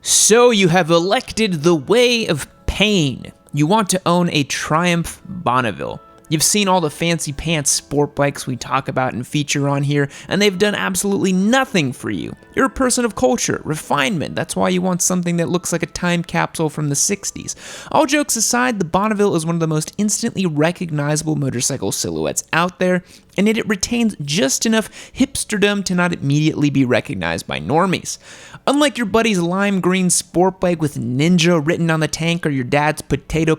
So you have elected the way of pain. You want to own a Triumph Bonneville. You've seen all the fancy pants sport bikes we talk about and feature on here, and they've done absolutely nothing for you. You're a person of culture, refinement. That's why you want something that looks like a time capsule from the 60s. All jokes aside, the Bonneville is one of the most instantly recognizable motorcycle silhouettes out there, and yet it retains just enough hipsterdom to not immediately be recognized by normies. Unlike your buddy's lime green sport bike with Ninja written on the tank or your dad's potato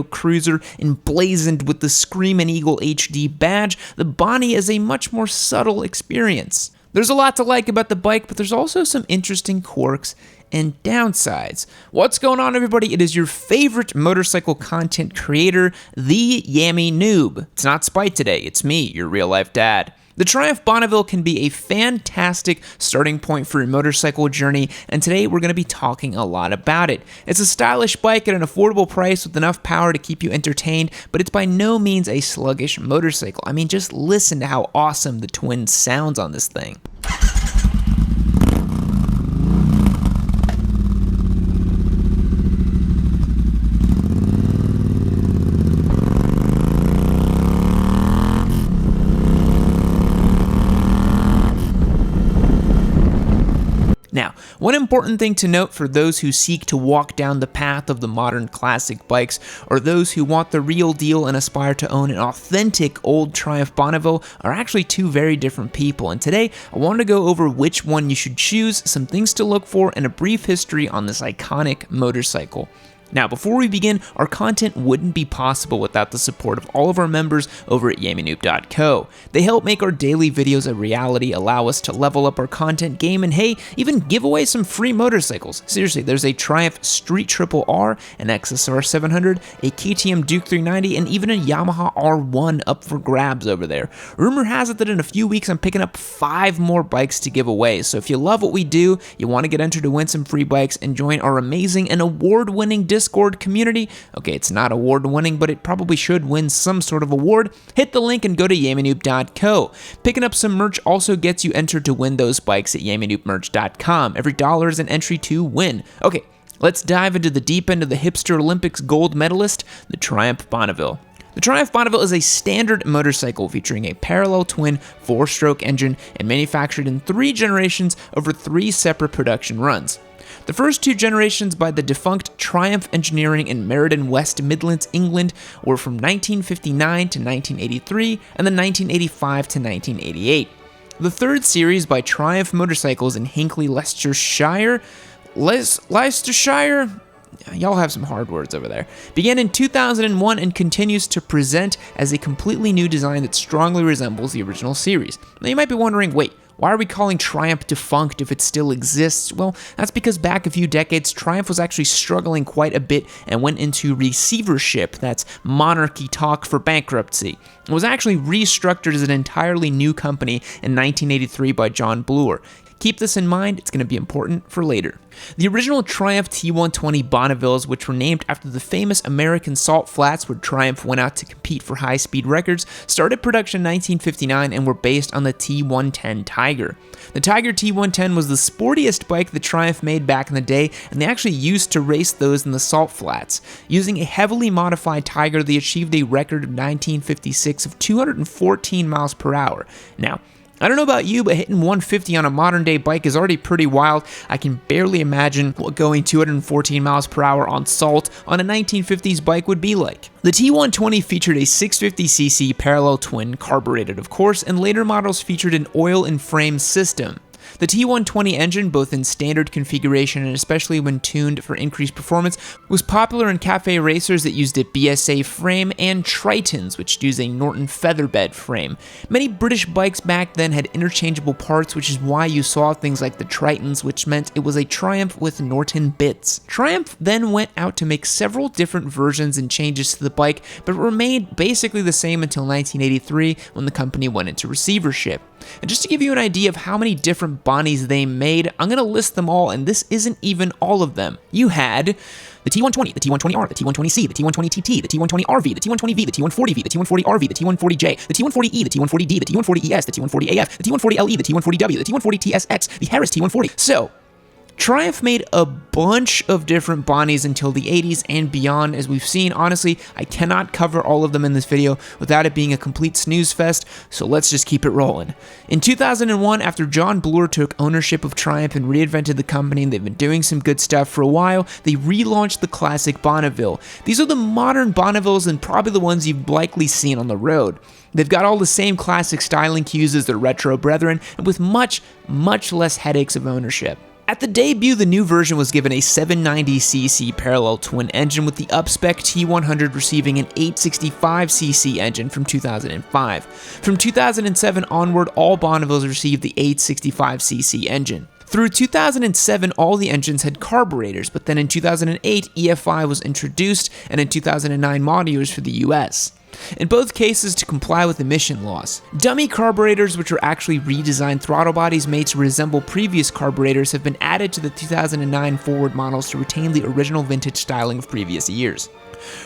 cruiser emblazoned with the Screamin' Eagle HD badge, the Bonnie is a much more subtle experience. There's a lot to like about the bike, but there's also some interesting quirks and downsides. What's going on, everybody? It is your favorite motorcycle content creator, the Yammie Noob. It's not Spite today, it's me, your real-life dad. The Triumph Bonneville can be a fantastic starting point for your motorcycle journey, and today we're going to be talking a lot about it. It's a stylish bike at an affordable price with enough power to keep you entertained, but it's by no means a sluggish motorcycle. I mean, just listen to how awesome the twin sounds on this thing. Now, one important thing to note for those who seek to walk down the path of the modern classic bikes, or those who want the real deal and aspire to own an authentic old Triumph Bonneville, are actually two very different people. And today, I wanted to go over which one you should choose, some things to look for, and a brief history on this iconic motorcycle. Now, before we begin, our content wouldn't be possible without the support of all of our members over at YammieNoob.co. They help make our daily videos a reality, allow us to level up our content game, and hey, even give away some free motorcycles. Seriously, there's a Triumph Street Triple R, an XSR 700, a KTM Duke 390, and even a Yamaha R1 up for grabs over there. Rumor has it that in a few weeks I'm picking up 5 more bikes to give away, so if you love what we do, you want to get entered to win some free bikes and join our amazing and award-winning Discord community. Okay, it's not award-winning, but it probably should win some sort of award. Hit the link and go to YammieNoob.co. Picking up some merch also gets you entered to win those bikes at YammieNoobMerch.com. Every dollar is an entry to win. Okay, let's dive into the deep end of the Hipster Olympics gold medalist, the Triumph Bonneville. The Triumph Bonneville is a standard motorcycle featuring a parallel twin 4-stroke engine and manufactured in 3 generations over 3 separate production runs. The first 2 generations by the defunct Triumph Engineering in Meriden, West Midlands, England were from 1959 to 1983 and then 1985 to 1988. The third series by Triumph Motorcycles in Hinckley, Leicestershire, y'all have some hard words over there, began in 2001 and continues to present as a completely new design that strongly resembles the original series. Now you might be wondering, wait, why are we calling Triumph defunct if it still exists? Well, that's because back a few decades, Triumph was actually struggling quite a bit and went into receivership, that's monarchy talk for bankruptcy. It was actually restructured as an entirely new company in 1983 by John Bloor. Keep this in mind, it's going to be important for later. The original Triumph T120 Bonnevilles, which were named after the famous American salt flats where Triumph went out to compete for high-speed records, started production in 1959 and were based on the T110 Tiger. The Tiger T110 was the sportiest bike that Triumph made back in the day, and they actually used to race those in the salt flats. Using a heavily modified Tiger, they achieved a record of 1956 of 214 miles per hour. Now, I don't know about you, but hitting 150 on a modern day bike is already pretty wild. I can barely imagine what going 214 miles per hour on salt on a 1950s bike would be like. The T120 featured a 650cc parallel twin, carbureted of course, and later models featured an oil and frame system. The T120 engine, both in standard configuration and especially when tuned for increased performance, was popular in cafe racers that used a BSA frame and Tritons, which used a Norton featherbed frame. Many British bikes back then had interchangeable parts, which is why you saw things like the Tritons, which meant it was a Triumph with Norton bits. Triumph then went out to make several different versions and changes to the bike, but it remained basically the same until 1983 when the company went into receivership. And just to give you an idea of how many different Bonnies they made, I'm going to list them all, and this isn't even all of them. You had the T120, the T120R, the T120C, the T120TT, the T120RV, the T120V, the T140V, the T140RV, the T140J, the T140E, the T140D, the T140ES, the T140AF, the T140LE, the T140W, the T140TSX, the Harris T140. So, Triumph made a bunch of different Bonnies until the 80s and beyond, as we've seen. Honestly, I cannot cover all of them in this video without it being a complete snooze fest, so let's just keep it rolling. In 2001, after John Bloor took ownership of Triumph and reinvented the company, and they've been doing some good stuff for a while, they relaunched the classic Bonneville. These are the modern Bonnevilles and probably the ones you've likely seen on the road. They've got all the same classic styling cues as their retro brethren, and with much less headaches of ownership. At the debut, the new version was given a 790cc parallel twin engine, with the up-spec T100 receiving an 865cc engine from 2005. From 2007 onward, all Bonnevilles received the 865cc engine. Through 2007, all the engines had carburetors, but then in 2008, EFI was introduced, and in 2009, mod years for the US. In both cases to comply with emission laws. Dummy carburetors, which are actually redesigned throttle bodies made to resemble previous carburetors, have been added to the 2009 forward models to retain the original vintage styling of previous years.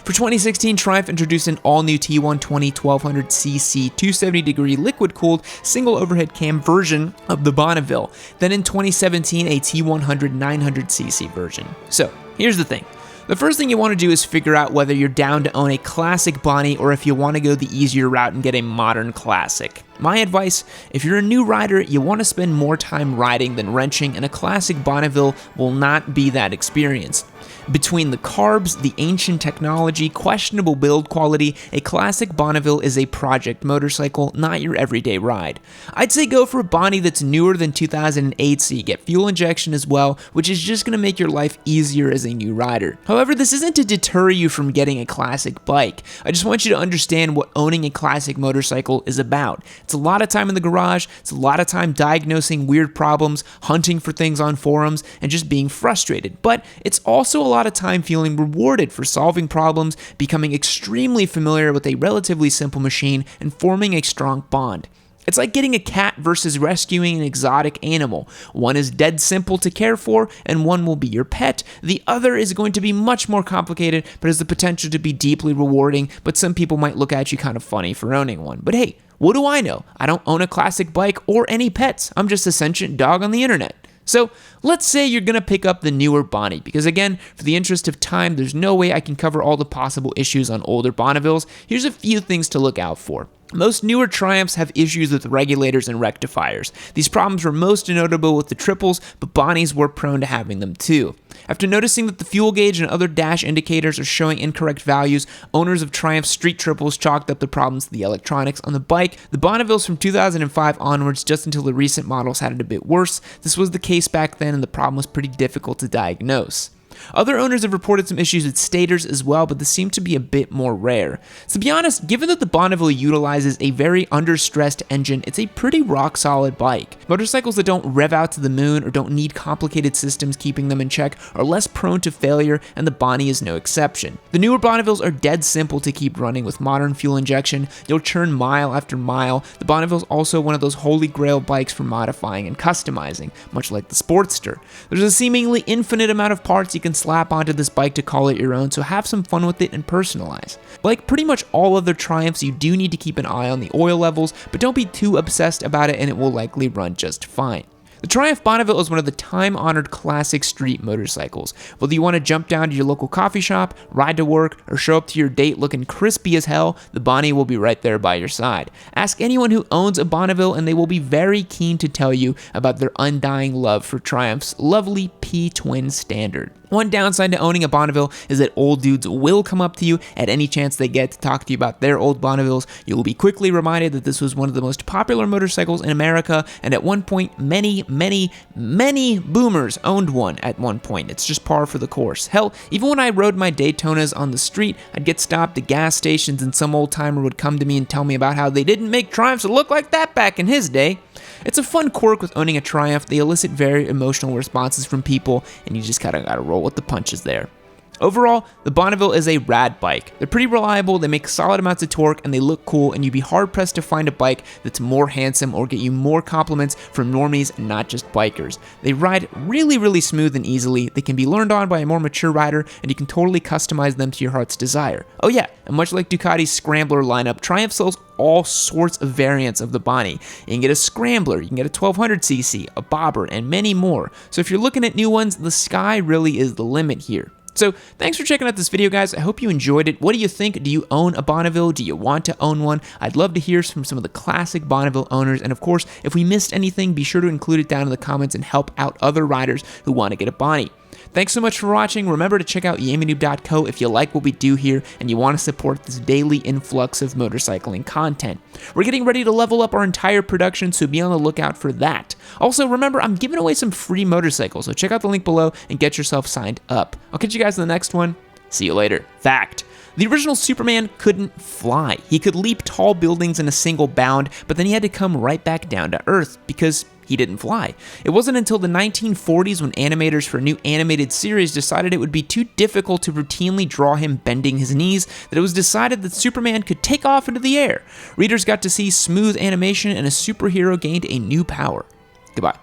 For 2016, Triumph introduced an all-new T120 1200cc 270-degree liquid-cooled single overhead cam version of the Bonneville. Then in 2017, a T100 900cc version. So, here's the thing. The first thing you want to do is figure out whether you're down to own a classic Bonnie or if you want to go the easier route and get a modern classic. My advice, if you're a new rider, you want to spend more time riding than wrenching, and a classic Bonneville will not be that experience. Between the carbs, the ancient technology, questionable build quality, a classic Bonneville is a project motorcycle, not your everyday ride. I'd say go for a Bonnie that's newer than 2008 so you get fuel injection as well, which is just going to make your life easier as a new rider. However, this isn't to deter you from getting a classic bike. I just want you to understand what owning a classic motorcycle is about. It's a lot of time in the garage, it's a lot of time diagnosing weird problems, hunting for things on forums, and just being frustrated. But it's also a lot of time feeling rewarded for solving problems, becoming extremely familiar with a relatively simple machine, and forming a strong bond. It's like getting a cat versus rescuing an exotic animal. One is dead simple to care for, and one will be your pet. The other is going to be much more complicated, but has the potential to be deeply rewarding, but some people might look at you kind of funny for owning one. But hey, what do I know? I don't own a classic bike or any pets. I'm just a sentient dog on the internet. So let's say you're going to pick up the newer Bonnie, because again, for the interest of time, there's no way I can cover all the possible issues on older Bonnevilles. Here's a few things to look out for. Most newer Triumphs have issues with regulators and rectifiers. These problems were most notable with the triples, but Bonnies were prone to having them too. After noticing that the fuel gauge and other dash indicators are showing incorrect values, owners of Triumph Street Triples chalked up the problems to the electronics on the bike. The Bonnevilles from 2005 onwards, just until the recent models had it a bit worse. This was the case back then, and the problem was pretty difficult to diagnose. Other owners have reported some issues with stators as well, but this seemed to be a bit more rare. To be honest, given that the Bonneville utilizes a very under-stressed engine, it's a pretty rock-solid bike. Motorcycles that don't rev out to the moon or don't need complicated systems keeping them in check are less prone to failure, and the Bonnie is no exception. The newer Bonnevilles are dead simple to keep running with modern fuel injection. You'll churn mile after mile. The Bonneville is also one of those holy grail bikes for modifying and customizing, much like the Sportster. There's a seemingly infinite amount of parts you can slap onto this bike to call it your own, so have some fun with it and personalize. Like pretty much all other Triumphs, you do need to keep an eye on the oil levels, but don't be too obsessed about it and it will likely run just fine. The Triumph Bonneville is one of the time-honored classic street motorcycles. Whether you want to jump down to your local coffee shop, ride to work, or show up to your date looking crispy as hell, the Bonnie will be right there by your side. Ask anyone who owns a Bonneville and they will be very keen to tell you about their undying love for Triumph's lovely P-twin standard. One downside to owning a Bonneville is that old dudes will come up to you at any chance they get to talk to you about their old Bonnevilles. You will be quickly reminded that this was one of the most popular motorcycles in America, and at one point, many boomers owned one at one point. It's just par for the course. Hell, even when I rode my Daytonas on the street, I'd get stopped at gas stations and some old timer would come to me and tell me about how they didn't make Triumphs that look like that back in his day. It's a fun quirk with owning a Triumph. They elicit very emotional responses from people, and you just gotta roll with the punches there. Overall, the Bonneville is a rad bike. They're pretty reliable, they make solid amounts of torque, and they look cool, and you'd be hard-pressed to find a bike that's more handsome or get you more compliments from normies and not just bikers. They ride really smooth and easily, they can be learned on by a more mature rider, and you can totally customize them to your heart's desire. Oh yeah, and much like Ducati's Scrambler lineup, Triumph sells all sorts of variants of the Bonnie. You can get a Scrambler, you can get a 1200cc, a Bobber, and many more. So if you're looking at new ones, the sky really is the limit here. So thanks for checking out this video, guys. I hope you enjoyed it. What do you think? Do you own a Bonneville? Do you want to own one? I'd love to hear from some of the classic Bonneville owners. And of course, if we missed anything, be sure to include it down in the comments and help out other riders who want to get a Bonnie. Thanks so much for watching. Remember to check out YammieNoob.co if you like what we do here and you want to support this daily influx of motorcycling content. We're getting ready to level up our entire production, so be on the lookout for that. Also, remember, I'm giving away some free motorcycles, so check out the link below and get yourself signed up. I'll catch you guys in the next one. See you later. Fact: the original Superman couldn't fly. He could leap tall buildings in a single bound, but then he had to come right back down to Earth because he didn't fly. It wasn't until the 1940s when animators for a new animated series decided it would be too difficult to routinely draw him bending his knees that it was decided that Superman could take off into the air. Readers got to see smooth animation and a superhero gained a new power. Goodbye.